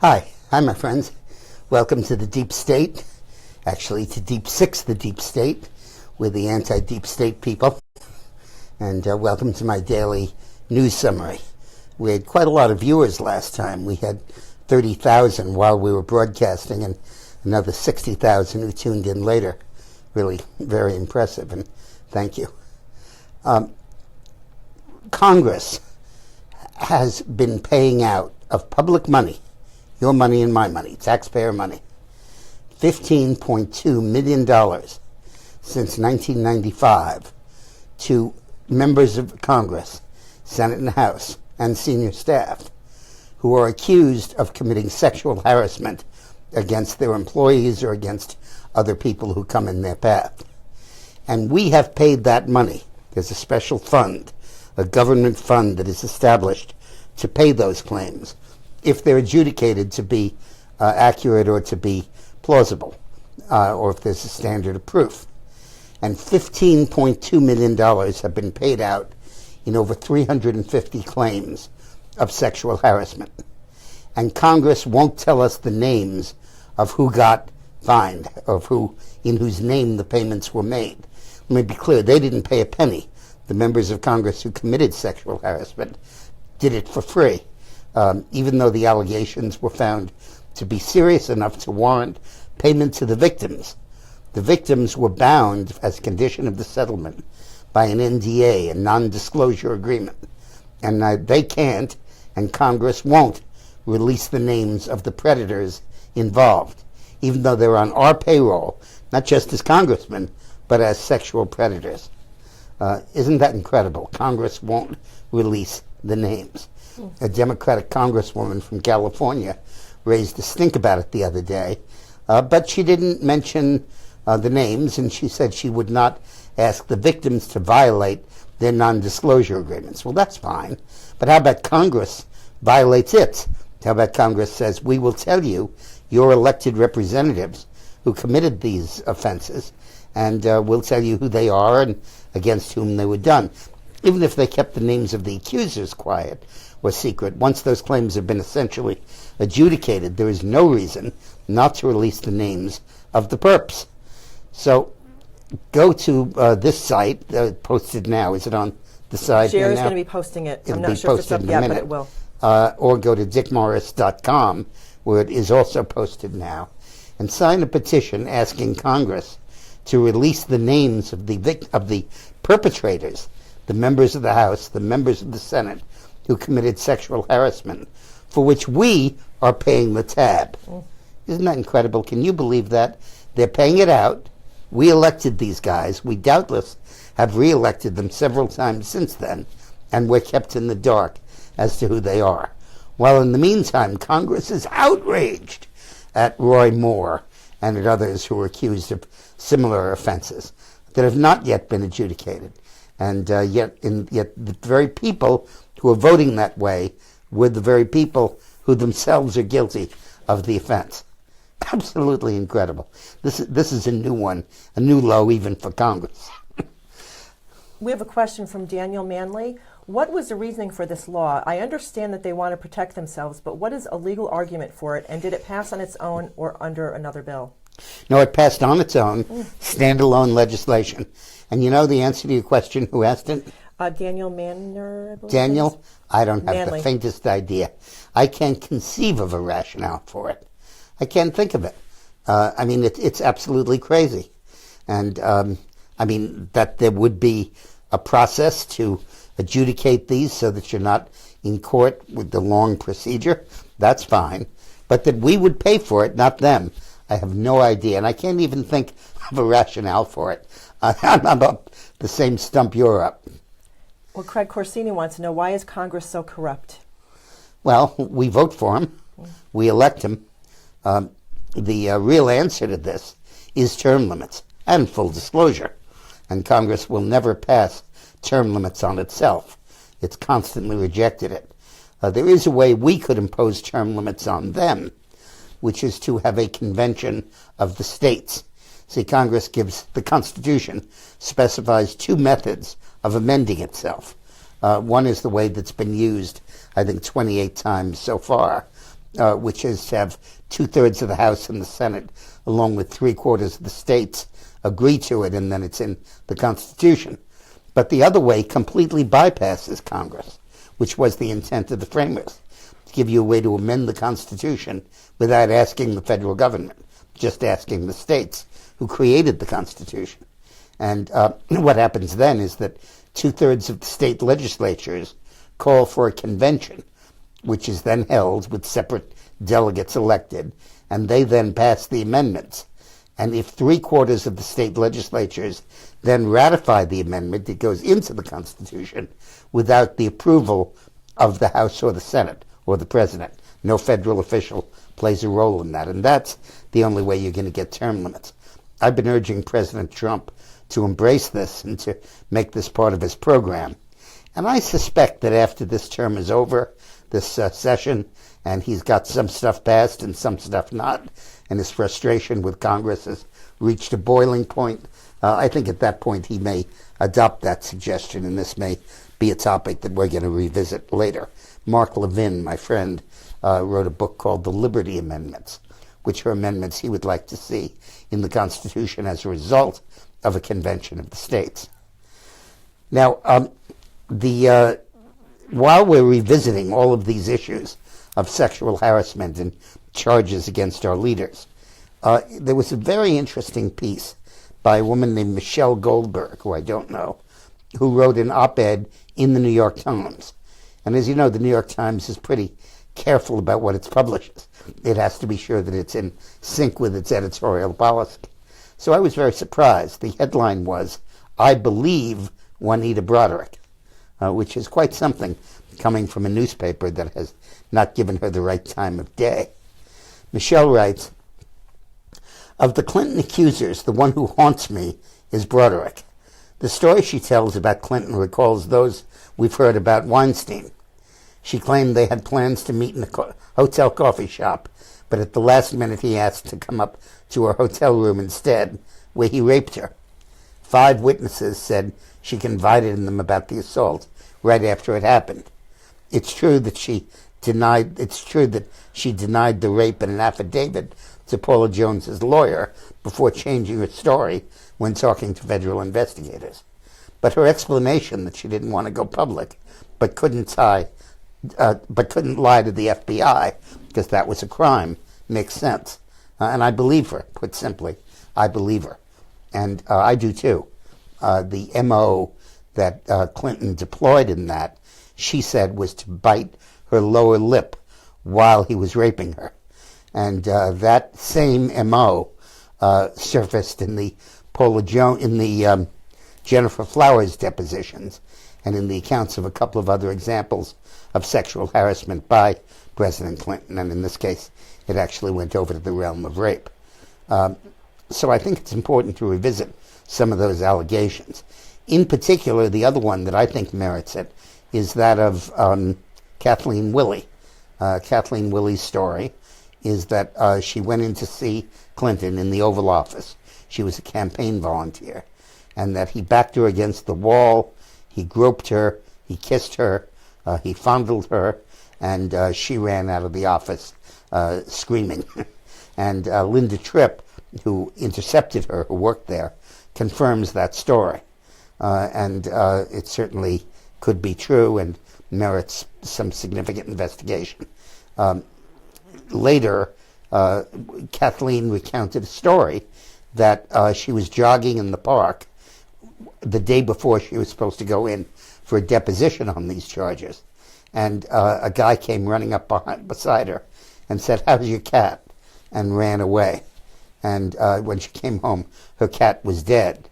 Hi, my friends. Welcome to the Deep State. Actually, to Deep Six, the Deep State. We're the anti-Deep State people. And welcome to my daily news summary. We had quite a lot of viewers last time. We had 30,000 while we were broadcasting and another 60,000 who tuned in later. Really very impressive, and thank you. Congress has been paying out of public money, your money and my money, taxpayer money, $15.2 million since 1995 to members of Congress, Senate and House, and senior staff who are accused of committing sexual harassment against their employees or against other people who come in their path. And we have paid that money. There's a special fund, a government fund that is established to pay those claims if they're adjudicated to be accurate or to be plausible, or if there's a standard of proof. And $15.2 million have been paid out in over 350 claims of sexual harassment. And Congress won't tell us the names of who got fined, of who, in whose name the payments were made. Let me be clear, they didn't pay a penny. The members of Congress who committed sexual harassment did it for free, even though the allegations were found to be serious enough to warrant payment to the victims. The victims were bound, as a condition of the settlement, by an NDA, a non-disclosure agreement. And they can't, and Congress won't, release the names of the predators involved, even though they're on our payroll, not just as congressmen, but as sexual predators. Isn't that incredible? Congress won't release the names. A Democratic congresswoman from California raised a stink about it the other day, but she didn't mention the names, and she said she would not ask the victims to violate their non-disclosure agreements. Well, that's fine, but how about Congress violates it? How about Congress says, we will tell you, your elected representatives who committed these offenses, and we'll tell you who they are and against whom they were done. Even if they kept the names of the accusers quiet or secret, once those claims have been essentially adjudicated, there is no reason not to release the names of the perps. So go to this site, posted now. Is it on the side now? Jerry's going to be posting it. I'm not sure if it's up yet, but it will. Or go to dickmorris.com, where it is also posted now, and sign a petition asking Congress to release the names of the perpetrators, the members of the House, the members of the Senate, who committed sexual harassment, for which we are paying the tab. Isn't that incredible? Can you believe that? They're paying it out. We elected these guys. We doubtless have re-elected them several times since then, and we're kept in the dark as to who they are. While in the meantime, Congress is outraged at Roy Moore and at others who are accused of similar offenses that have not yet been adjudicated. And yet the very people who are voting that way were the very people who themselves are guilty of the offense. Absolutely incredible. This is a new one, a new low even for Congress. We have a question from Daniel Manley. What was the reasoning for this law? I understand that they want to protect themselves, but what is a legal argument for it? And did it pass on its own or under another bill? No, it passed on its own, standalone legislation. And you know the answer to your question, who asked it? Daniel Manner, I believe. Daniel? I don't have Manley. the faintest idea. I can't conceive of a rationale for it. I can't think of it. I mean, it's absolutely crazy. And, I mean, that there would be a process to adjudicate these so that you're not in court with the long procedure, that's fine. But that we would pay for it, not them, I have no idea. And I can't even think of a rationale for it. I'm up the same stump you're up. Well, Craig Corsini wants to know, why is Congress so corrupt? Well, we vote for him. We elect him. The real answer to this is term limits and full disclosure. And Congress will never pass term limits on itself. It's constantly rejected it. There is a way we could impose term limits on them, which is to have a convention of the states. See, Congress gives, the Constitution specifies two methods of amending itself. One is the way that's been used, I think, 28 times so far, which is to have 2/3 of the House and the Senate, along with 3/4 of the states, agree to it, and then it's in the Constitution. But the other way completely bypasses Congress, which was the intent of the framers, to give you a way to amend the Constitution without asking the federal government, just asking the states who created the Constitution. And what happens then is that 2/3 of the state legislatures call for a convention, which is then held with separate delegates elected, and they then pass the amendments. And if 3/4 of the state legislatures then ratify the amendment, it goes into the Constitution without the approval of the House or the Senate or the President. No federal official plays a role in that, and that's the only way you're going to get term limits. I've been urging President Trump to embrace this and to make this part of his program. And I suspect that after this term is over, this session, and he's got some stuff passed and some stuff not, and his frustration with Congress has reached a boiling point, I think at that point he may adopt that suggestion, and this may be a topic that we're going to revisit later. Mark Levin, my friend, wrote a book called The Liberty Amendments, which are amendments he would like to see in the Constitution as a result of a convention of the states. Now, while we're revisiting all of these issues of sexual harassment and charges against our leaders, there was a very interesting piece by a woman named Michelle Goldberg, who I don't know, who wrote an op-ed in the New York Times. And as you know, the New York Times is pretty careful about what it publishes. It has to be sure that it's in sync with its editorial policy. So I was very surprised. The headline was, "I believe Juanita Broderick," which is quite something coming from a newspaper that has not given her the right time of day. Michelle writes, "Of the Clinton accusers, the one who haunts me is Broderick. The story she tells about Clinton recalls those we've heard about Weinstein. She claimed they had plans to meet in a hotel coffee shop, but at the last minute he asked to come up to her hotel room instead, where he raped her. 5 witnesses said she confided in them about the assault right after it happened. It's true that she denied the rape in an affidavit to Paula Jones's lawyer before changing her story when talking to federal investigators. But her explanation that she didn't want to go public, but couldn't lie to the FBI because that was a crime, makes sense. And I believe her, put simply. I believe her. And I do too. The MO that Clinton deployed in that, she said, was to bite her lower lip while he was raping her. And that same MO surfaced in the Jennifer Flowers depositions and in the accounts of a couple of other examples of sexual harassment by President Clinton. And in this case, it actually went over to the realm of rape. So I think it's important to revisit some of those allegations. In particular, the other one that I think merits it is that of Kathleen Willey. Kathleen Willey's story is that she went in to see Clinton in the Oval Office. She was a campaign volunteer. And that he backed her against the wall, he groped her, he kissed her, he fondled her, and she ran out of the office screaming. And Linda Tripp, who intercepted her, who worked there, confirms that story. And it certainly could be true and merits some significant investigation. Later, Kathleen recounted a story that she was jogging in the park the day before she was supposed to go in for a deposition on these charges. And a guy came running up beside her and said, "How's your cat?" and ran away. And when she came home, her cat was dead.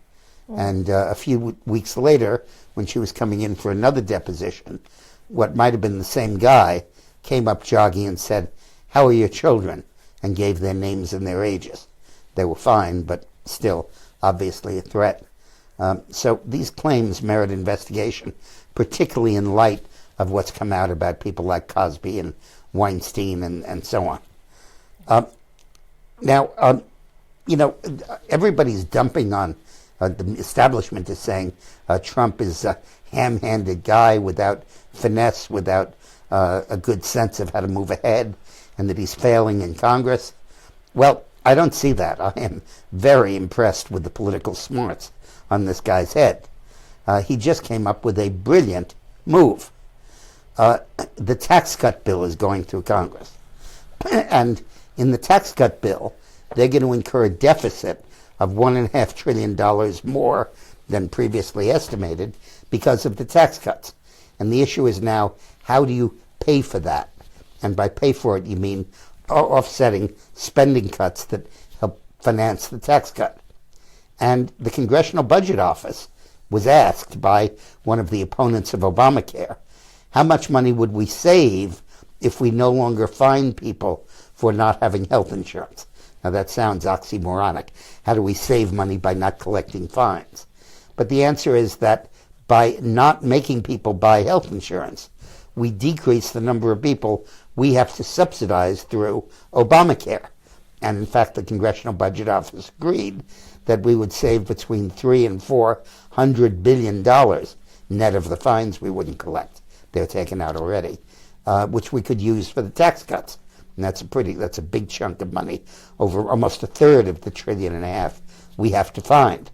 And a few weeks later, when she was coming in for another deposition, what might have been the same guy came up jogging and said, "How are your children?" and gave their names and their ages. They were fine, but still, obviously a threat. So these claims merit investigation, particularly in light of what's come out about people like Cosby and Weinstein and so on. Now, everybody's dumping on the establishment is saying Trump is a ham-handed guy without finesse, without a good sense of how to move ahead and that he's failing in Congress. Well, I don't see that. I am very impressed with the political smarts on this guy's head. He just came up with a brilliant move. The tax cut bill is going through Congress. And in the tax cut bill, they're going to incur a deficit of $1.5 trillion more than previously estimated because of the tax cuts. And the issue is now, how do you pay for that? And by pay for it, you mean offsetting spending cuts that help finance the tax cut. And the Congressional Budget Office was asked by one of the opponents of Obamacare, how much money would we save if we no longer fine people for not having health insurance? Now that sounds oxymoronic. How do we save money by not collecting fines? But the answer is that by not making people buy health insurance, we decrease the number of people we have to subsidize through Obamacare. And in fact, the Congressional Budget Office agreed that we would save between $300 and $400 billion net of the fines we wouldn't collect. They're taken out already, which we could use for the tax cuts. And that's a big chunk of money, over almost a third of the $1.5 trillion we have to find.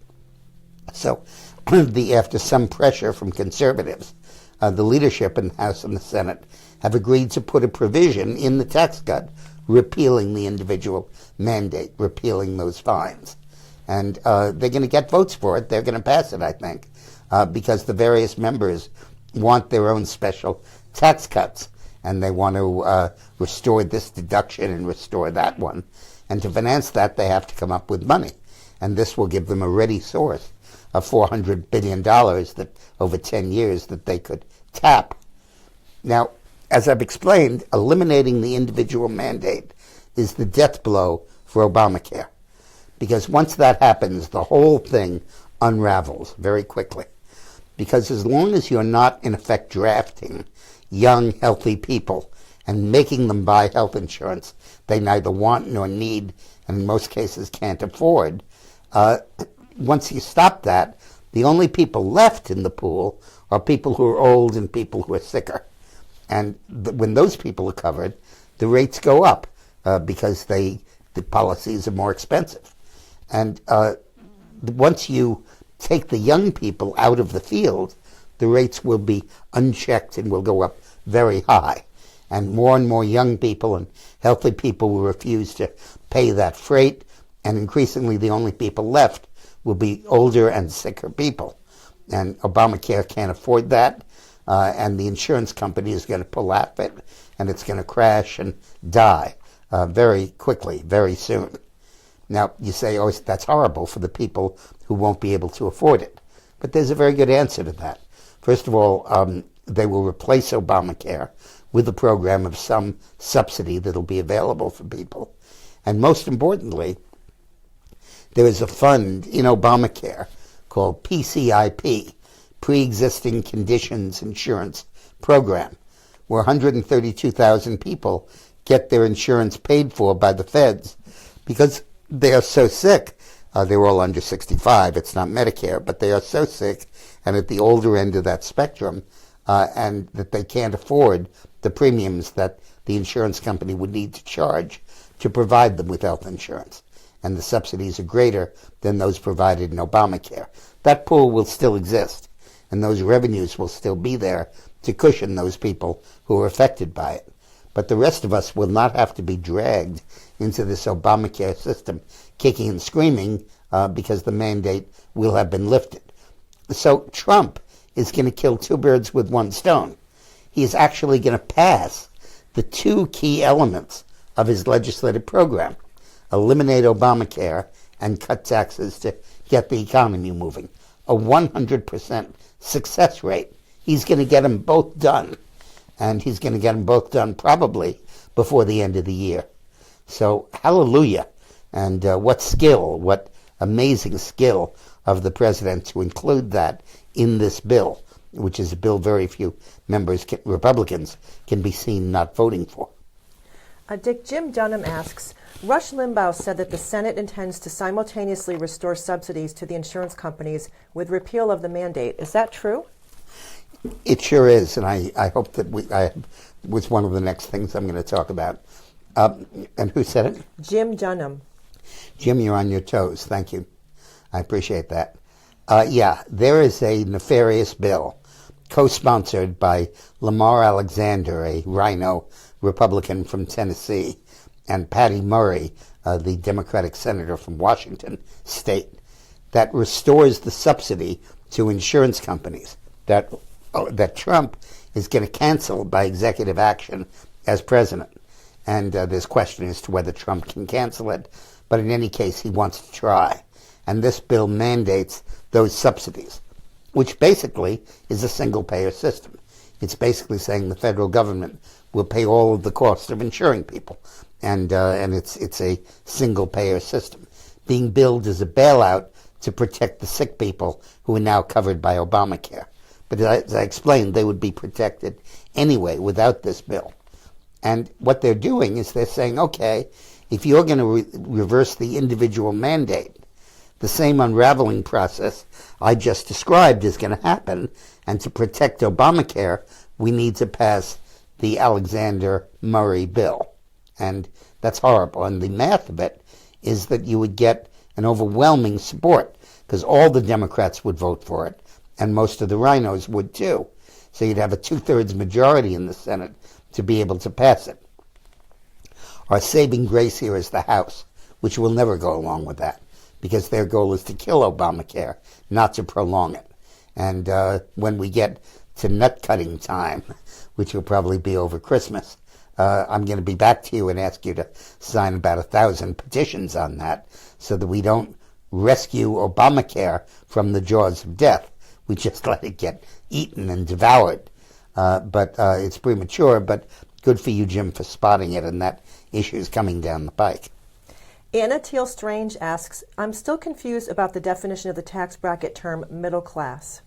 So after some pressure from conservatives, the leadership in the House and the Senate have agreed to put a provision in the tax cut repealing the individual mandate, repealing those fines. And they're going to get votes for it. They're going to pass it, I think, because the various members want their own special tax cuts, and they want to restore this deduction and restore that one. And to finance that, they have to come up with money. And this will give them a ready source of $400 billion that over 10 years that they could tap. Now, as I've explained, eliminating the individual mandate is the death blow for Obamacare. Because once that happens, the whole thing unravels very quickly. Because as long as you're not, in effect, drafting young, healthy people and making them buy health insurance they neither want nor need, and in most cases can't afford, once you stop that, the only people left in the pool are people who are old and people who are sicker. And when those people are covered, the rates go up because the policies are more expensive. And once you take the young people out of the field, the rates will be unchecked and will go up very high. And more young people and healthy people will refuse to pay that freight, and increasingly the only people left will be older and sicker people. And Obamacare can't afford that, and the insurance company is going to pull out of it, and it's going to crash and die very quickly, very soon. Now, you say, oh, that's horrible for the people who won't be able to afford it. But there's a very good answer to that. First of all, they will replace Obamacare with a program of some subsidy that will be available for people. And most importantly, there is a fund in Obamacare called PCIP, Pre-Existing Conditions Insurance Program, where 132,000 people get their insurance paid for by the feds because they are so sick. They're all under 65. It's not Medicare, but they are so sick and at the older end of that spectrum, and that they can't afford the premiums that the insurance company would need to charge to provide them with health insurance. And the subsidies are greater than those provided in Obamacare. That pool will still exist, and those revenues will still be there to cushion those people who are affected by it. But the rest of us will not have to be dragged into this Obamacare system, kicking and screaming, because the mandate will have been lifted. So Trump is going to kill two birds with one stone. He is actually going to pass the two key elements of his legislative program: eliminate Obamacare and cut taxes to get the economy moving. A 100% success rate. He's going to get them both done. And he's going to get them both done probably before the end of the year. So, hallelujah. And what skill, what amazing skill of the president to include that in this bill, which is a bill very few members, Republicans, can be seen not voting for. Dick, Jim Dunham asks, Rush Limbaugh said that the Senate intends to simultaneously restore subsidies to the insurance companies with repeal of the mandate. Is that true? It sure is, and I hope that was one of the next things I'm going to talk about. And who said it? Jim Dunham. Jim, you're on your toes. Thank you. I appreciate that. Yeah, there is a nefarious bill co-sponsored by Lamar Alexander, a rhino Republican from Tennessee, and Patty Murray, the Democratic senator from Washington State, that restores the subsidy to insurance companies that Trump is going to cancel by executive action as president. And there's question as to whether Trump can cancel it, but in any case, he wants to try. And this bill mandates those subsidies, which basically is a single-payer system. It's basically saying the federal government will pay all of the cost of insuring people, and it's a single-payer system being billed as a bailout to protect the sick people who are now covered by Obamacare. But as I explained, they would be protected anyway without this bill. And what they're doing is they're saying, okay, if you're going to reverse the individual mandate, the same unraveling process I just described is going to happen, and to protect Obamacare, we need to pass the Alexander Murray bill. And that's horrible. And the math of it is that you would get an overwhelming support, because all the Democrats would vote for it, and most of the rhinos would too. So you'd have a two-thirds majority in the Senate to be able to pass it. Our saving grace here is the House, which will never go along with that, because their goal is to kill Obamacare, not to prolong it. And when we get to nut-cutting time, which will probably be over Christmas, I'm going to be back to you and ask you to sign about 1,000 petitions on that, so that we don't rescue Obamacare from the jaws of death. We just let it get eaten and devoured. But it's premature, but good for you, Jim, for spotting it, and that issue is coming down the pike. Anna Teal Strange asks, I'm still confused about the definition of the tax bracket term middle class.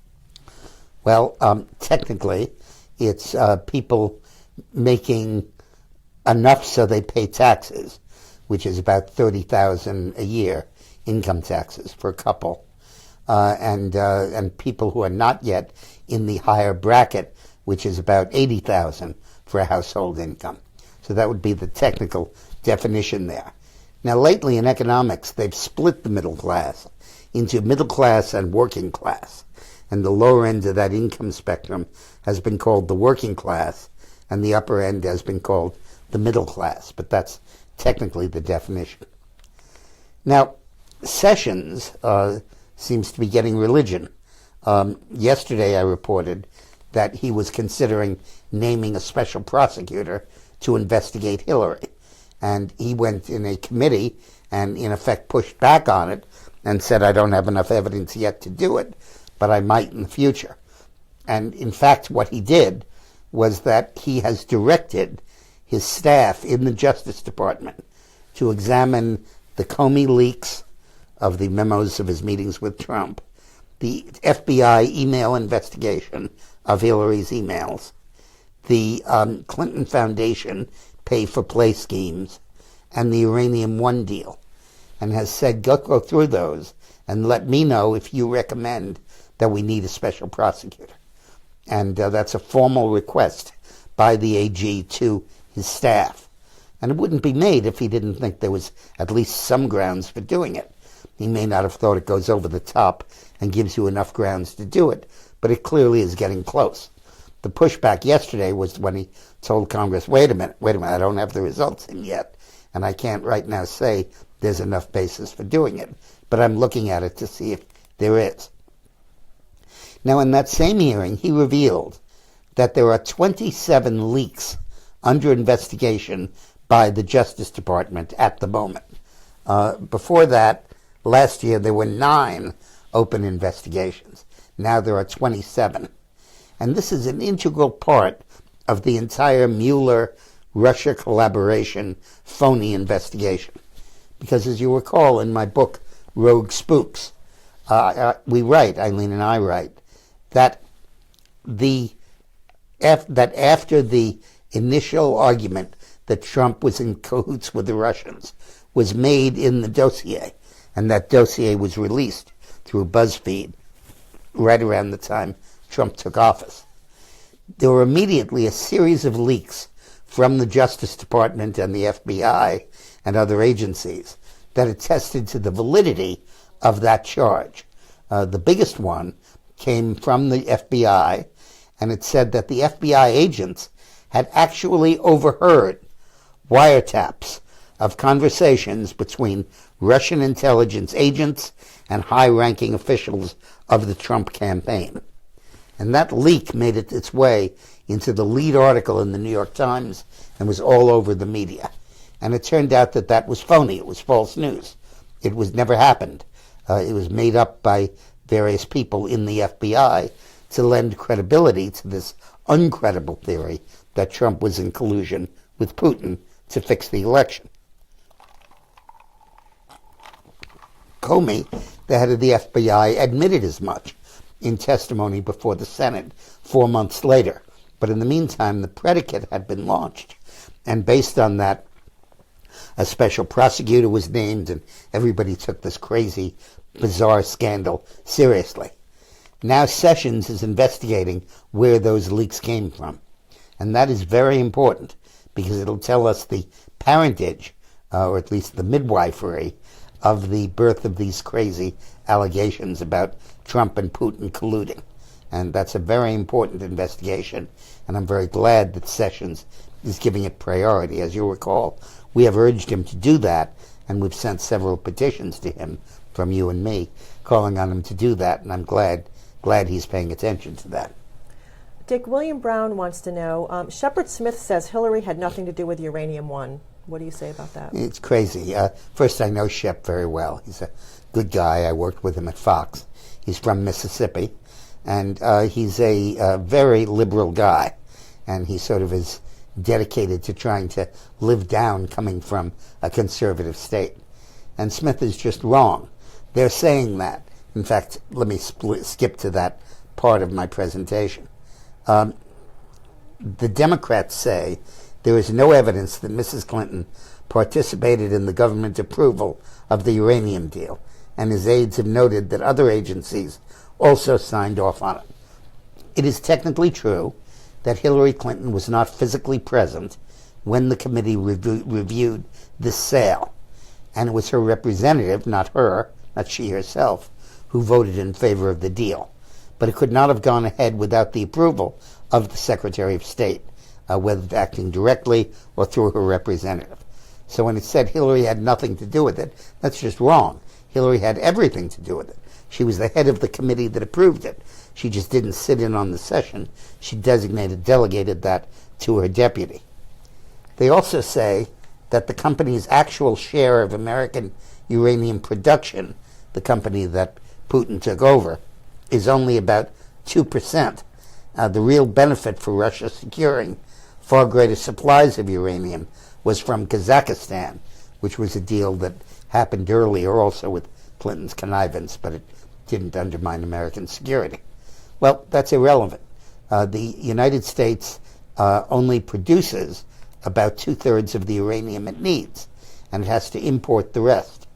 Well, technically, it's people making enough so they pay taxes, which is about $30,000 a year, income taxes for a couple, and people who are not yet in the higher bracket, which is about $80,000 for a household income. So that would be the technical definition there. Now, lately in economics, they've split the middle class into middle class and working class. And the lower end of that income spectrum has been called the working class, and the upper end has been called the middle class. But that's technically the definition. Now, Sessions seems to be getting religion. Yesterday I reported that he was considering naming a special prosecutor to investigate Hillary. And he went in a committee and, in effect, pushed back on it and said, I don't have enough evidence yet to do it, but I might in the future. And, in fact, what he did was that he has directed his staff in the Justice Department to examine the Comey leaks of the memos of his meetings with Trump, the FBI email investigation of Hillary's emails, the Clinton Foundation pay-for-play schemes, and the Uranium One deal, and has said, go through those and let me know if you recommend that we need a special prosecutor. And that's a formal request by the AG to his staff. And it wouldn't be made if he didn't think there was at least some grounds for doing it. He may not have thought it goes over the top and gives you enough grounds to do it, but it clearly is getting close. The pushback yesterday was when he told Congress, wait a minute, I don't have the results in yet, and I can't right now say there's enough basis for doing it, but I'm looking at it to see if there is. Now, in that same hearing, he revealed that there are 27 leaks under investigation by the Justice Department at the moment. Before that, last year, there were 9 open investigations. Now there are 27. And this is an integral part of the entire Mueller-Russia collaboration phony investigation. Because as you recall in my book, Rogue Spooks, we write, Eileen and I write, that after the initial argument that Trump was in cahoots with the Russians was made in the dossier, and that dossier was released through BuzzFeed right around the time Trump took office. there were immediately a series of leaks from the Justice Department and the FBI and other agencies that attested to the validity of that charge. The biggest one came from the FBI, and it said that the FBI agents had actually overheard wiretaps of conversations between Russian intelligence agents and high-ranking officials of the Trump campaign. And that leak made its way into the lead article in the New York Times and was all over the media. And it turned out that that was phony. It was false news. It was never happened. It was made up by various people in the FBI to lend credibility to this uncredible theory that Trump was in collusion with Putin to fix the election. Comey, the head of the FBI, admitted as much in testimony before the Senate 4 months later. But in the meantime, the predicate had been launched. And based on that, a special prosecutor was named, and everybody took this crazy, bizarre scandal seriously. Now Sessions is investigating where those leaks came from. And that is very important, because it'll tell us the parentage, or at least the midwifery, of the birth of these crazy allegations about Trump and Putin colluding. And that's a very important investigation, and I'm very glad that Sessions is giving it priority. As you'll recall, we have urged him to do that, and we've sent several petitions to him from you and me calling on him to do that, and I'm glad he's paying attention to that. Dick, William Brown wants to know, Shepard Smith says Hillary had nothing to do with Uranium One. What do you say about that? It's crazy. First, I know Shep very well. He's a good guy. I worked with him at Fox. He's from Mississippi, and he's a very liberal guy, and he sort of is dedicated to trying to live down coming from a conservative state. And Smith is just wrong. They're saying that. In fact, let me skip to that part of my presentation. The Democrats say there is no evidence that Mrs. Clinton participated in the government approval of the uranium deal, and his aides have noted that other agencies also signed off on it. It is technically true that Hillary Clinton was not physically present when the committee reviewed this sale, and it was her representative, not she herself, who voted in favor of the deal. But it could not have gone ahead without the approval of the Secretary of State, whether acting directly or through her representative. So when it said Hillary had nothing to do with it, that's just wrong. Hillary had everything to do with it. She was the head of the committee that approved it. She just didn't sit in on the session. She delegated that to her deputy. They also say that the company's actual share of American uranium production, the company that Putin took over, is only about 2%. The real benefit for Russia securing far greater supplies of uranium was from Kazakhstan, which was a deal that happened earlier also with Clinton's connivance, but it didn't undermine American security. Well, that's irrelevant. The United States only produces about 2/3 of the uranium it needs, and it has to import the rest.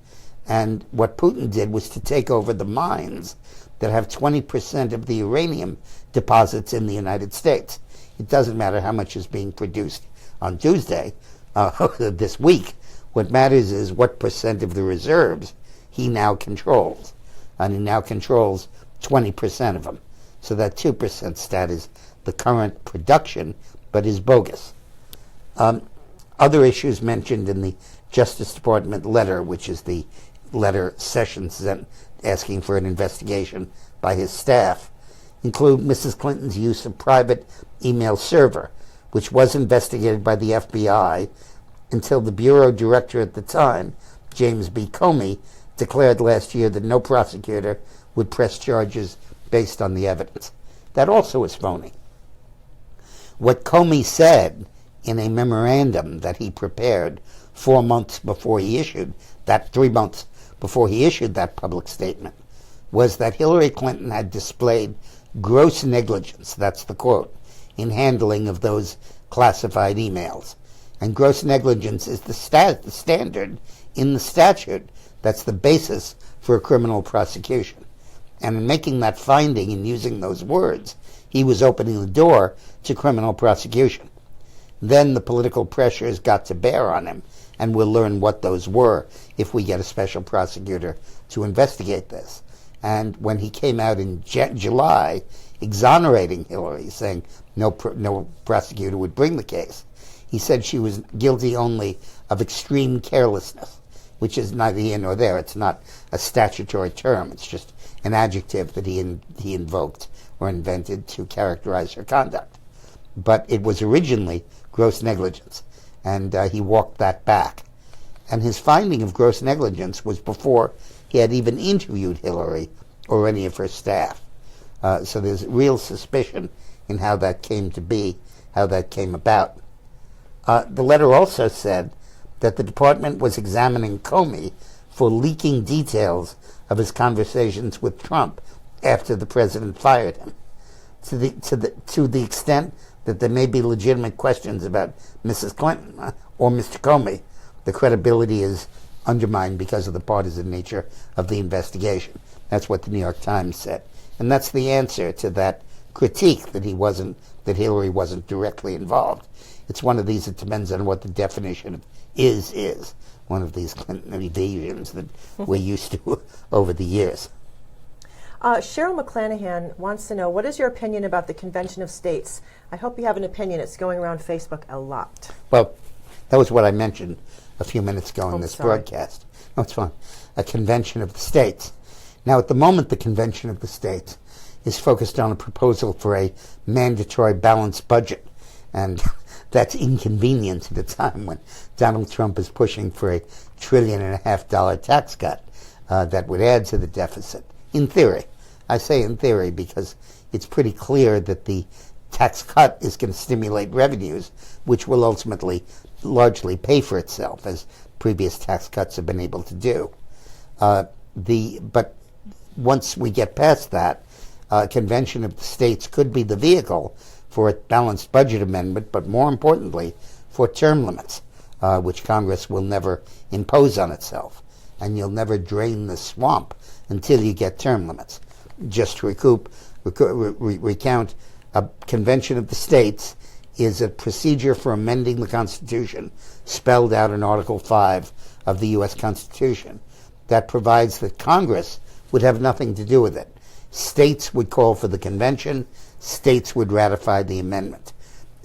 And what Putin did was to take over the mines that have 20% of the uranium deposits in the United States. It doesn't matter how much is being produced on Tuesday, this week. What matters is what percent of the reserves he now controls. And he now controls 20% of them. So that 2% stat is the current production, but is bogus. Other issues mentioned in the Justice Department letter, which is the letter Sessions sent asking for an investigation by his staff, include Mrs. Clinton's use of private email server, which was investigated by the FBI until the bureau director at the time, James B. Comey, declared last year that no prosecutor would press charges based on the evidence. That also is phony. What Comey said in a memorandum that he prepared 4 months before he issued that, 3 months before he issued that public statement, was that Hillary Clinton had displayed gross negligence, that's the quote, in handling of those classified emails. And gross negligence is the standard in the statute. That's the basis for a criminal prosecution. And in making that finding and using those words, he was opening the door to criminal prosecution. Then the political pressures got to bear on him, and we'll learn what those were if we get a special prosecutor to investigate this. And when he came out in July exonerating Hillary, saying no prosecutor would bring the case, he said she was guilty only of extreme carelessness, which is neither here nor there. It's not a statutory term. It's just an adjective that he invoked or invented to characterize her conduct. But it was originally gross negligence, and he walked that back. And his finding of gross negligence was before he had even interviewed Hillary or any of her staff. So there's real suspicion in how that came to be, how that came about. The letter also said that the department was examining Comey for leaking details of his conversations with Trump after the president fired him. To the extent that there may be legitimate questions about Mrs. Clinton or Mr. Comey, the credibility is undermined because of the partisan nature of the investigation. That's what the New York Times said. And that's the answer to that critique that Hillary wasn't directly involved. It's one of these, it depends on what the definition of is. One of these Clinton evasions that we're used to over the years. Cheryl McClanahan wants to know, what is your opinion about the Convention of States? I hope you have an opinion. It's going around Facebook a lot. Well, that was what I mentioned a few minutes ago in this broadcast. No, it's fine. A convention of the states. Now, at the moment, the Convention of the States is focused on a proposal for a mandatory balanced budget. And that's inconvenient at a time when Donald Trump is pushing for $1.5 trillion tax cut that would add to the deficit. In theory. I say in theory because it's pretty clear that the tax cut is going to stimulate revenues, which will ultimately largely pay for itself, as previous tax cuts have been able to do. But once we get past that, Convention of the States could be the vehicle for a balanced budget amendment, but more importantly, for term limits, which Congress will never impose on itself. And you'll never drain the swamp until you get term limits. Just to recount, a Convention of the States is a procedure for amending the Constitution spelled out in Article 5 of the U.S. Constitution that provides that Congress would have nothing to do with it. States would call for the convention, states would ratify the amendment.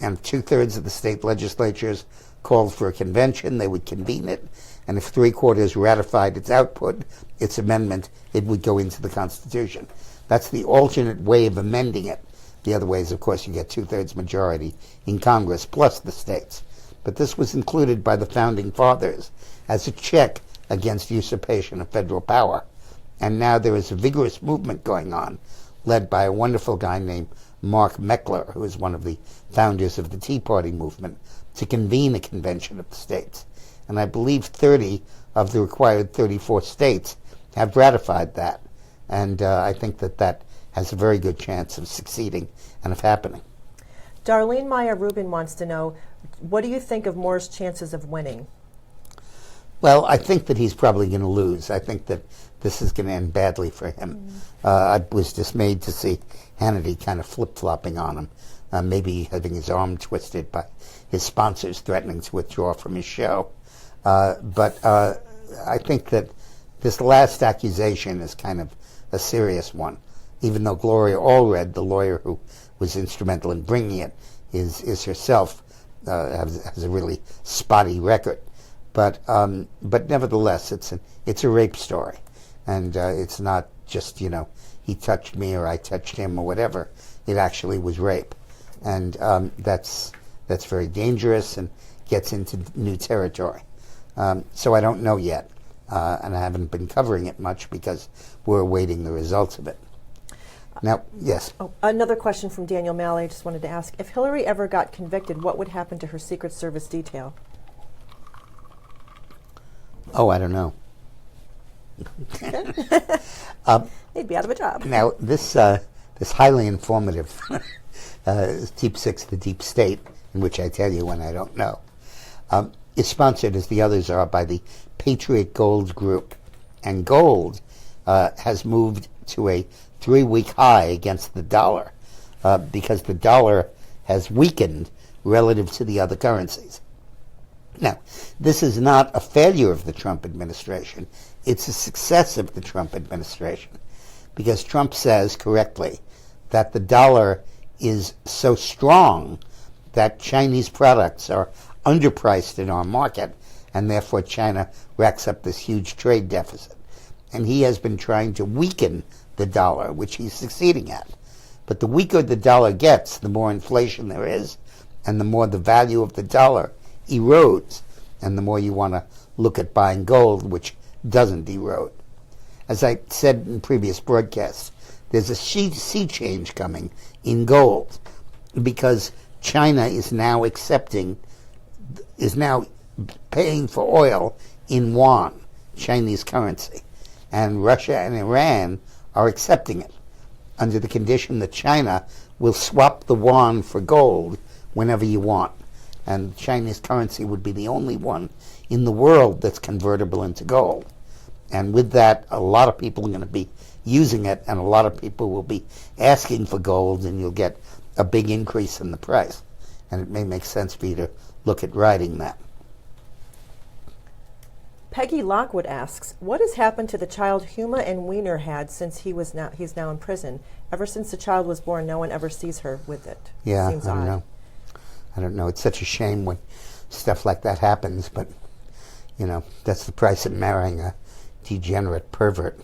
And 2/3 of the state legislatures called for a convention, they would convene it, and if 3/4 ratified its output, its amendment, it would go into the Constitution. That's the alternate way of amending it. The other way is, of course, you get 2/3 majority in Congress plus the states. But this was included by the Founding Fathers as a check against usurpation of federal power. And now there is a vigorous movement going on, led by a wonderful guy named Mark Meckler, who is one of the founders of the Tea Party movement, to convene a convention of the states. And I believe 30 of the required 34 states have ratified that. And I think that has a very good chance of succeeding and of happening. Darlene Meyer Rubin wants to know, what do you think of Moore's chances of winning? Well, I think that he's probably going to lose. I think that this is going to end badly for him. I was dismayed to see Hannity kind of flip-flopping on him, maybe having his arm twisted by his sponsors threatening to withdraw from his show. But I think that this last accusation is kind of a serious one, even though Gloria Allred, the lawyer who was instrumental in bringing it, is herself has a really spotty record. But nevertheless, it's a rape story, and it's not just he touched me or I touched him or whatever. It actually was rape, and that's very dangerous and gets into new territory. So I don't know yet, and I haven't been covering it much because we're awaiting the results of it. Now, yes. Oh, another question from Daniel Malley. I just wanted to ask, if Hillary ever got convicted, what would happen to her Secret Service detail? Oh, I don't know. He'd be out of a job. Now, this highly informative Deep Six, the Deep State, in which I tell you when I don't know, is sponsored, as the others are, by the Patriot Gold Group. And gold has moved to a 3-week high against the dollar. because the dollar has weakened relative to the other currencies. Now, this is not a failure of the Trump administration. It's a success of the Trump administration, because Trump says correctly that the dollar is so strong that Chinese products are underpriced in our market, and therefore China racks up this huge trade deficit. And he has been trying to weaken the dollar, which he's succeeding at. But the weaker the dollar gets, the more inflation there is, and the more the value of the dollar erodes, and the more you want to look at buying gold, which doesn't erode. As I said in previous broadcasts, there's a sea change coming in gold, because China is now paying for oil in yuan, Chinese currency, and Russia and Iran are accepting it under the condition that China will swap the yuan for gold whenever you want. And Chinese currency would be the only one in the world that's convertible into gold. And with that, a lot of people are going to be using it, and a lot of people will be asking for gold, and you'll get a big increase in the price. And it may make sense for you to look at riding that. Peggy Lockwood asks, what has happened to the child Huma and Weiner had since he's now in prison? Ever since the child was born, no one ever sees her with it. Yeah, Seems I don't odd. know. I don't know. It's such a shame when stuff like that happens, but, that's the price of marrying a degenerate pervert.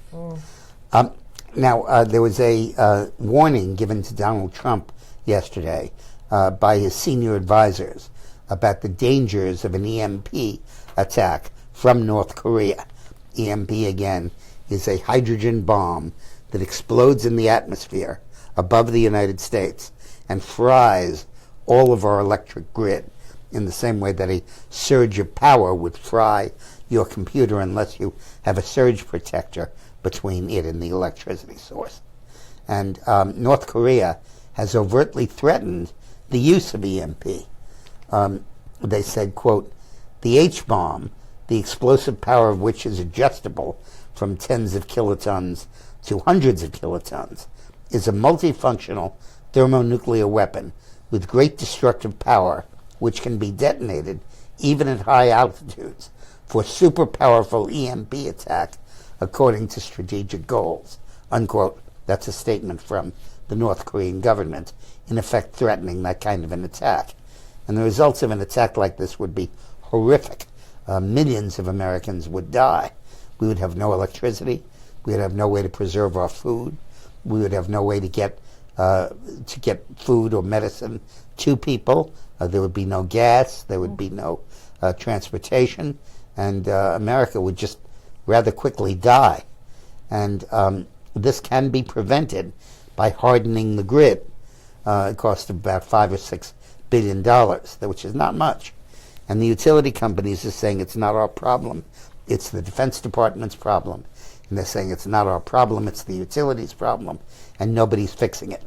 Now, there was a warning given to Donald Trump yesterday by his senior advisors about the dangers of an EMP attack from North Korea. EMP, again, is a hydrogen bomb that explodes in the atmosphere above the United States and fries all of our electric grid in the same way that a surge of power would fry your computer unless you have a surge protector between it and the electricity source. And North Korea has overtly threatened the use of EMP. They said, quote, the H-bomb, the explosive power of which is adjustable from tens of kilotons to hundreds of kilotons, is a multifunctional thermonuclear weapon with great destructive power, which can be detonated even at high altitudes for super powerful EMP attack according to strategic goals, unquote. That's a statement from the North Korean government, in effect threatening that kind of an attack. And the results of an attack like this would be horrific. Millions of Americans would die. We would have no electricity. We would have no way to preserve our food. We would have no way to get food or medicine to people. There would be no gas. There would be no transportation. And America would just rather quickly die. And this can be prevented by hardening the grid. It costs about $5 or $6 billion, which is not much. And the utility companies are saying it's not our problem. It's the Defense Department's problem. And they're saying it's not our problem, it's the utilities' problem, and nobody's fixing it.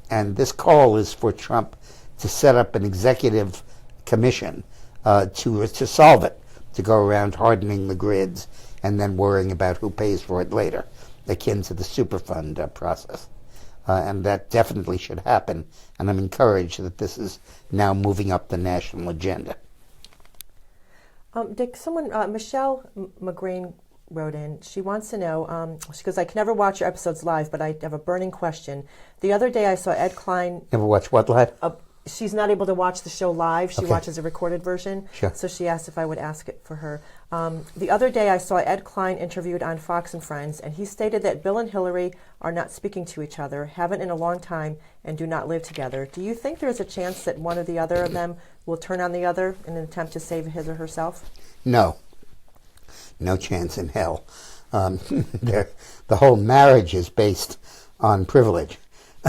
And this call is for Trump to set up an executive commission to solve it, to go around hardening the grids and then worrying about who pays for it later, akin to the Superfund process. And that definitely should happen, and I'm encouraged that this is now moving up the national agenda. Dick, Michelle McGreen wrote in. She wants to know, she goes, I can never watch your episodes live, but I have a burning question. The other day I saw Ed Klein. Never watch what live? She's not able to watch the show live. She Okay. watches a recorded version. Sure. So she asked if I would ask it for her. The other day I saw Ed Klein interviewed on Fox and Friends, and he stated that Bill and Hillary are not speaking to each other, haven't in a long time, and do not live together. Do you think there's a chance that one or the other of them will turn on the other in an attempt to save his or herself? No. No chance in hell. The whole marriage is based on privilege,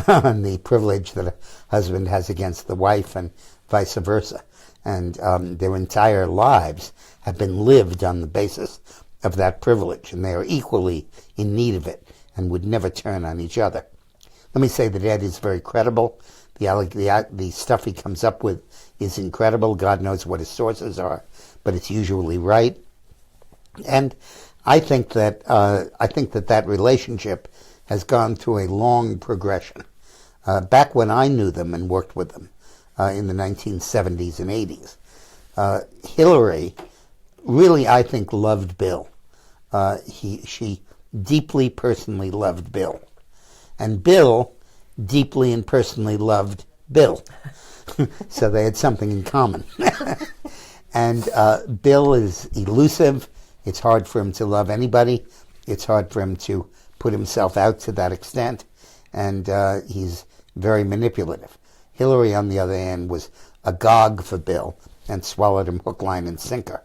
on the privilege that a husband has against the wife and vice versa. And their entire lives have been lived on the basis of that privilege, and they are equally in need of it and would never turn on each other. Let me say that Ed is very credible. The stuff he comes up with is incredible. God knows what his sources are, but it's usually right. And I think that that relationship has gone through a long progression. back when I knew them and worked with them in the 1970s and 80s. Hillary really, I think, loved Bill. She deeply personally loved Bill. And Bill deeply and personally loved Bill. So they had something in common. And Bill is elusive. It's hard for him to love anybody. It's hard for him to put himself out to that extent. And he's very manipulative. Hillary, on the other hand, was agog for Bill and swallowed him hook, line, and sinker.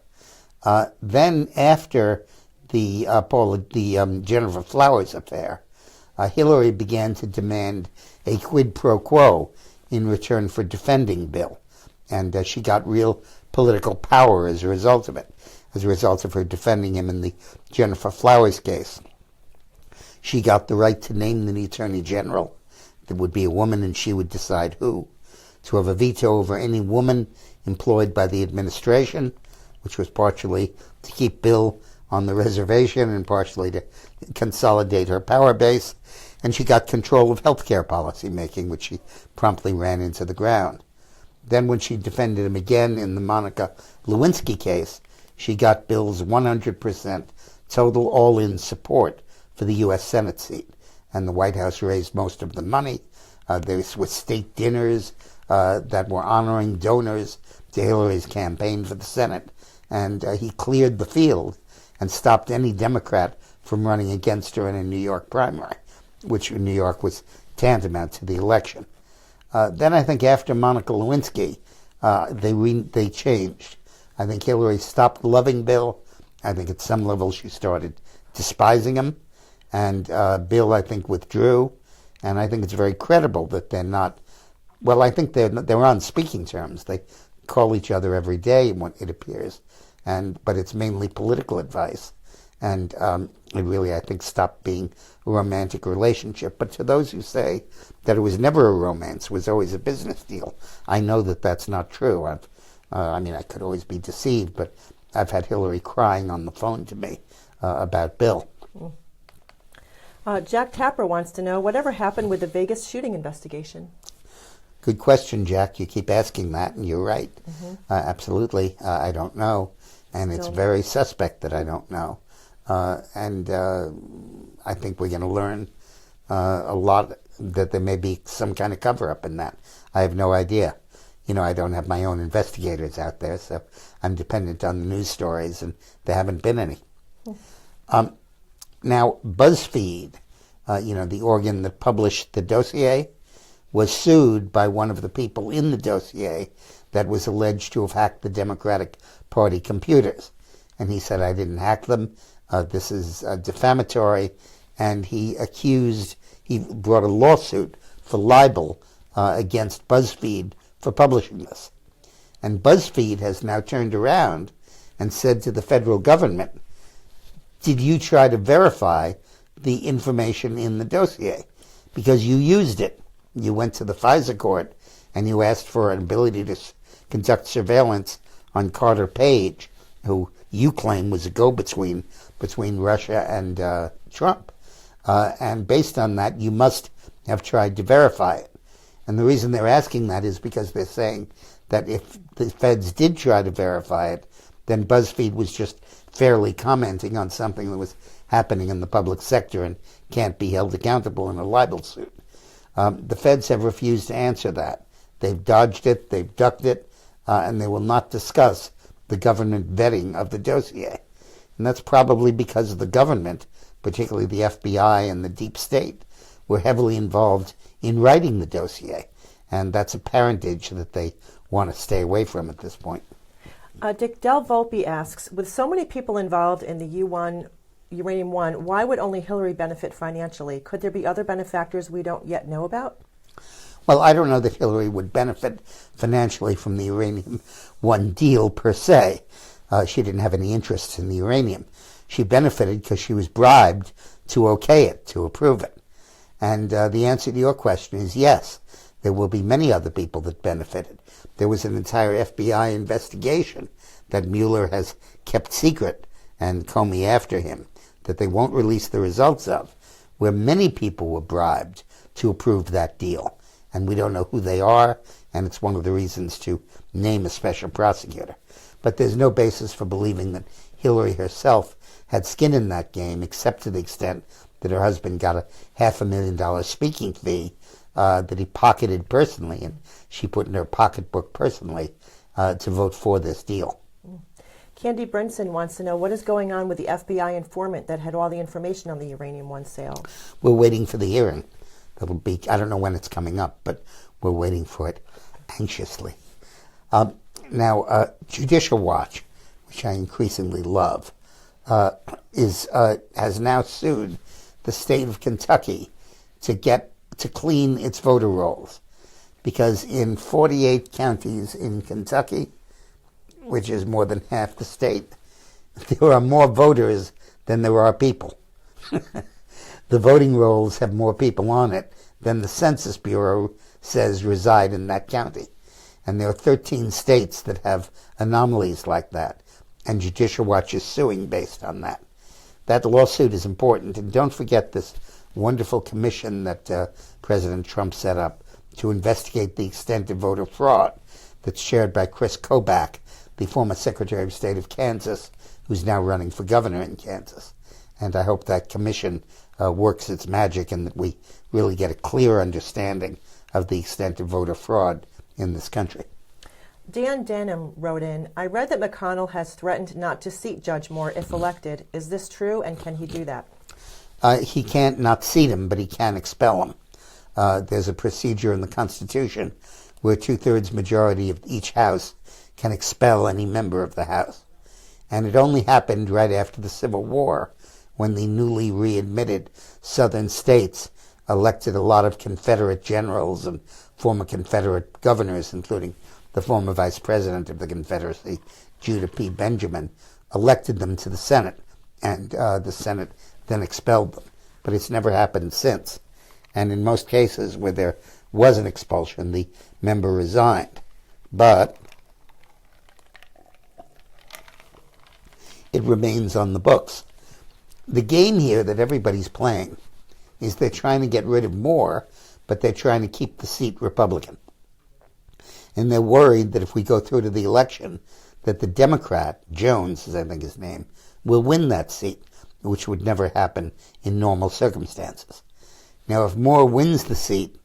Then after the Jennifer Flowers affair, Hillary began to demand a quid pro quo in return for defending Bill. And she got real political power as a result of it, as a result of her defending him in the Jennifer Flowers case. She got the right to name the Attorney General. There would be a woman and she would decide who. To have a veto over any woman employed by the administration, which was partially to keep Bill on the reservation and partially to consolidate her power base. And she got control of healthcare policy making, which she promptly ran into the ground. Then when she defended him again in the Monica Lewinsky case, she got Bill's 100% total all-in support for the U.S. Senate seat. And the White House raised most of the money. There were state dinners that were honoring donors to Hillary's campaign for the Senate. And he cleared the field and stopped any Democrat from running against her in a New York primary, which in New York was tantamount to the election. Then I think after Monica Lewinsky, they changed. I think Hillary stopped loving Bill. I think at some level she started despising him. And Bill, I think, withdrew. And I think it's very credible that they're not, well, I think they're on speaking terms. They call each other every day, it appears. But it's mainly political advice. And it really, I think, stopped being a romantic relationship. But to those who say that it was never a romance, it was always a business deal, I know that that's not true. I could always be deceived, but I've had Hillary crying on the phone to me about Bill. Jack Tapper wants to know, whatever happened with the Vegas shooting investigation? Good question, Jack. You keep asking that, and you're right. Absolutely. I don't know. And it's very suspect that I don't know. And I think we're going to learn a lot, that there may be some kind of cover-up in that. I have no idea. I don't have my own investigators out there, so I'm dependent on the news stories, and there haven't been any. Now, BuzzFeed, the organ that published the dossier, was sued by one of the people in the dossier that was alleged to have hacked the Democratic Party computers. And he said, I didn't hack them. This is defamatory. And he brought a lawsuit for libel against BuzzFeed for publishing this. And BuzzFeed has now turned around and said to the federal government, did you try to verify the information in the dossier? Because you used it. You went to the FISA court and you asked for an ability to conduct surveillance on Carter Page, who you claim was a go-between between Russia and Trump. And based on that, you must have tried to verify it. And the reason they're asking that is because they're saying that if the feds did try to verify it, then BuzzFeed was just fairly commenting on something that was happening in the public sector and can't be held accountable in a libel suit. The feds have refused to answer that. They've dodged it, they've ducked it, and they will not discuss the government vetting of the dossier. And that's probably because the government, particularly the FBI and the deep state, were heavily involved in writing the dossier. And that's a parentage that they want to stay away from at this point. Dick Del Volpe asks, with so many people involved in the Uranium One, why would only Hillary benefit financially? Could there be other benefactors we don't yet know about? Well, I don't know that Hillary would benefit financially from the Uranium One deal per se. She didn't have any interest in the uranium. She benefited because she was bribed to okay it, to approve it. And the answer to your question is yes. There will be many other people that benefited. There was an entire FBI investigation that Mueller has kept secret, and Comey after him, that they won't release the results of, where many people were bribed to approve that deal. and we don't know who they are, and it's one of the reasons to name a special prosecutor. But there's no basis for believing that Hillary herself had skin in that game, except to the extent that her husband got a $500,000 speaking fee that he pocketed personally, and she put in her pocketbook personally to vote for this deal. Candy Brinson wants to know what is going on with the FBI informant that had all the information on the Uranium One sale. We're waiting for the hearing. That'll be, I don't know when it's coming up, but we're waiting for it anxiously. Now, Judicial Watch, which I increasingly love, has now sued the state of Kentucky to clean its voter rolls, because in 48 counties in Kentucky, which is more than half the state, there are more voters than there are people. The voting rolls have more people on it than the Census Bureau says reside in that county. And there are 13 states that have anomalies like that, and Judicial Watch is suing based on that. That lawsuit is important, and don't forget this wonderful commission that President Trump set up to investigate the extent of voter fraud that's chaired by Chris Kobach, the former Secretary of State of Kansas, who's now running for governor in Kansas. And I hope that commission works its magic and that we really get a clear understanding of the extent of voter fraud in this country. Dan Denham wrote in, I read that McConnell has threatened not to seat Judge Moore if elected. Is this true, and can he do that? He can't not seat him, but he can expel him. There's a procedure in the Constitution where 2/3 majority of each House can expel any member of the House. And it only happened right after the Civil War, when the newly readmitted southern states elected a lot of Confederate generals and former Confederate governors, including the former Vice President of the Confederacy, Judah P. Benjamin, elected them to the Senate, and the Senate then expelled them. But it's never happened since. And in most cases where there was an expulsion, the member resigned. But it remains on the books. The game here that everybody's playing is they're trying to get rid of Moore, but they're trying to keep the seat Republican. And they're worried that if we go through to the election, that the Democrat, Jones is I think his name, will win that seat, which would never happen in normal circumstances. Now, if Moore wins the seat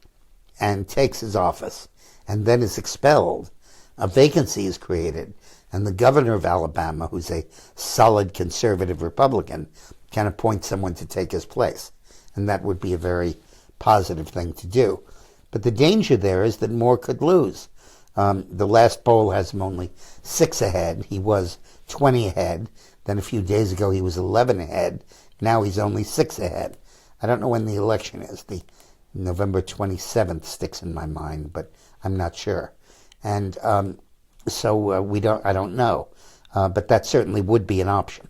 and takes his office and then is expelled, a vacancy is created, and the governor of Alabama, who's a solid conservative Republican, can appoint someone to take his place. And that would be a very positive thing to do. But the danger there is that Moore could lose. The last poll has him only 6 ahead. He was 20 ahead. Then a few days ago he was 11 ahead. Now he's only 6 ahead. I don't know when the election is. The November 27th sticks in my mind, but I'm not sure. And so I don't know. But that certainly would be an option.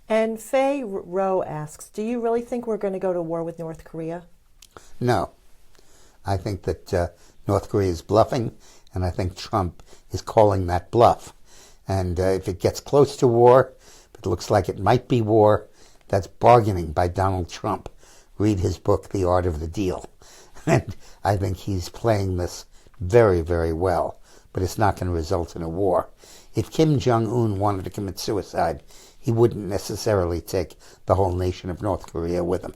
And Faye Rowe asks, do you really think we're going to go to war with North Korea? No. I think that North Korea is bluffing, and I think Trump is calling that bluff. And if it gets close to war, if it looks like it might be war, that's bargaining by Donald Trump. Read his book, The Art of the Deal. And I think he's playing this very, very well. But it's not going to result in a war. If Kim Jong-un wanted to commit suicide, he wouldn't necessarily take the whole nation of North Korea with him.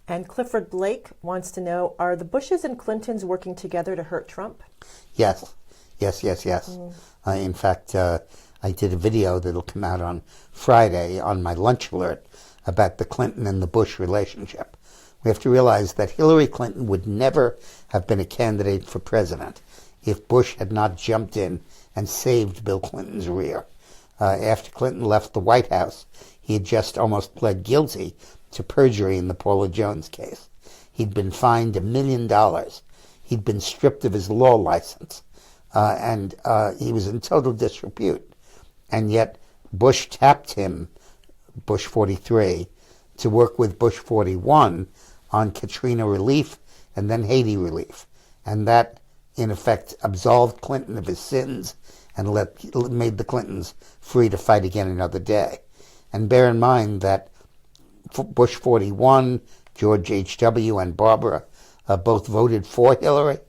And Clifford Blake wants to know, are the Bushes and Clintons working together to hurt Trump? Yes. In fact, I did a video that'll come out on Friday on my lunch alert about the Clinton and the Bush relationship. We have to realize that Hillary Clinton would never have been a candidate for president if Bush had not jumped in and saved Bill Clinton's rear. After Clinton left the White House, he had just almost pled guilty to perjury in the Paula Jones case. He'd been fined $1 million. He'd been stripped of his law license. And he was in total disrepute. And yet Bush tapped him, Bush 43, to work with Bush 41 on Katrina relief and then Haiti relief. And that, in effect, absolved Clinton of his sins and made the Clintons free to fight again another day. And bear in mind that Bush 41, George H.W., and Barbara both voted for Hillary.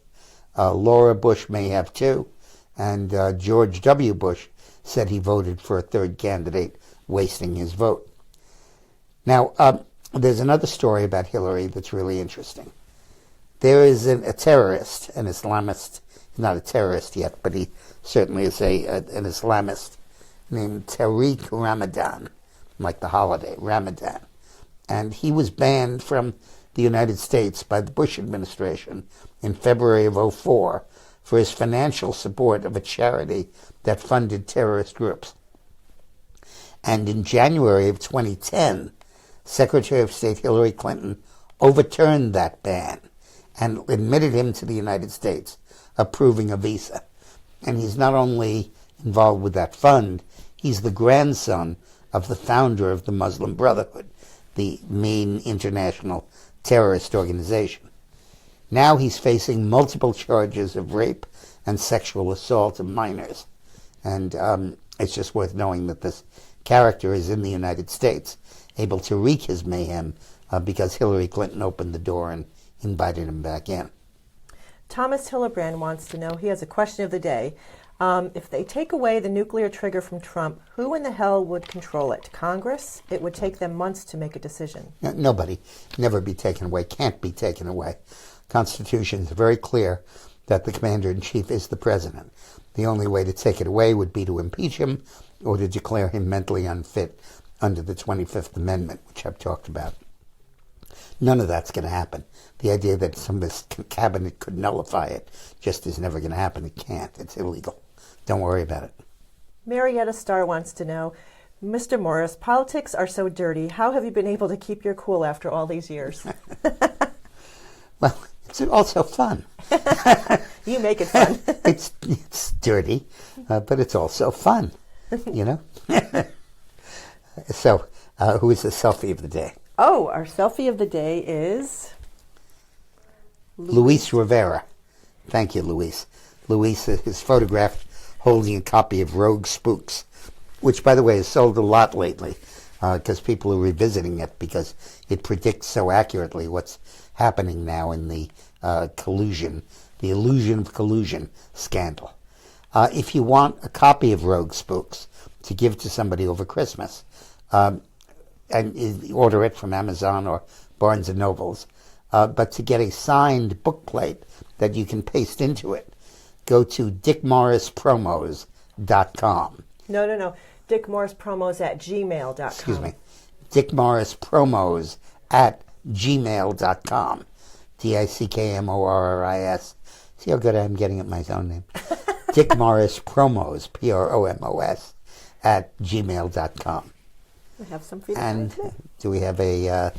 Laura Bush may have too. And George W. Bush said he voted for a third candidate, wasting his vote. Now, there's another story about Hillary that's really interesting. There is a terrorist, an Islamist. He's not a terrorist yet, but he certainly is an Islamist named Tariq Ramadan, like the holiday, Ramadan. And he was banned from the United States by the Bush administration in February of 2004 for his financial support of a charity that funded terrorist groups. And in January of 2010, Secretary of State Hillary Clinton overturned that ban and admitted him to the United States, approving a visa. And he's not only involved with that fund, he's the grandson of the founder of the Muslim Brotherhood, the main international terrorist organization. Now he's facing multiple charges of rape and sexual assault of minors. And it's just worth knowing that this character is in the United States, able to wreak his mayhem because Hillary Clinton opened the door and invited him back in. Thomas Hillebrand wants to know, he has a question of the day. If they take away the nuclear trigger from Trump, who in the hell would control it? Congress? It would take them months to make a decision. Nobody. Never be taken away. Can't be taken away. Constitution is very clear that the commander-in-chief is the president. The only way to take it away would be to impeach him or to declare him mentally unfit under the 25th Amendment, which I've talked about. None of that's going to happen. The idea that some of this cabinet could nullify it just is never going to happen. It can't. It's illegal. Don't worry about it. Marietta Starr wants to know, Mr. Morris, politics are so dirty. How have you been able to keep your cool after all these years? Well, it's also fun. You make it fun. It's dirty, but it's also fun, you know? So, who is the selfie of the day? Oh, our selfie of the day is Luis Rivera. Thank you, Luis. Luis is photographed holding a copy of Rogue Spooks, which, by the way, has sold a lot lately because people are revisiting it because it predicts so accurately what's happening now in the collusion, the illusion of collusion scandal. If you want a copy of Rogue Spooks to give to somebody over Christmas, and order it from Amazon or Barnes & Nobles, but to get a signed bookplate that you can paste into it, go to dickmorrispromos.com. No. dickmorrispromos@gmail.com. Excuse me. dickmorrispromos@gmail.com. DICKMORRIS. See how good I am getting at my own name. Dick Morris Promos, PROMOS, @gmail.com. We have some for you. And do we have a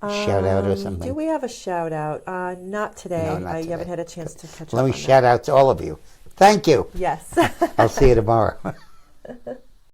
shout out or something? Do we have a shout out? Not today. No, not You today. haven't had a chance to catch up. Let me on shout out to all of you. Thank you. Yes. I'll see you tomorrow.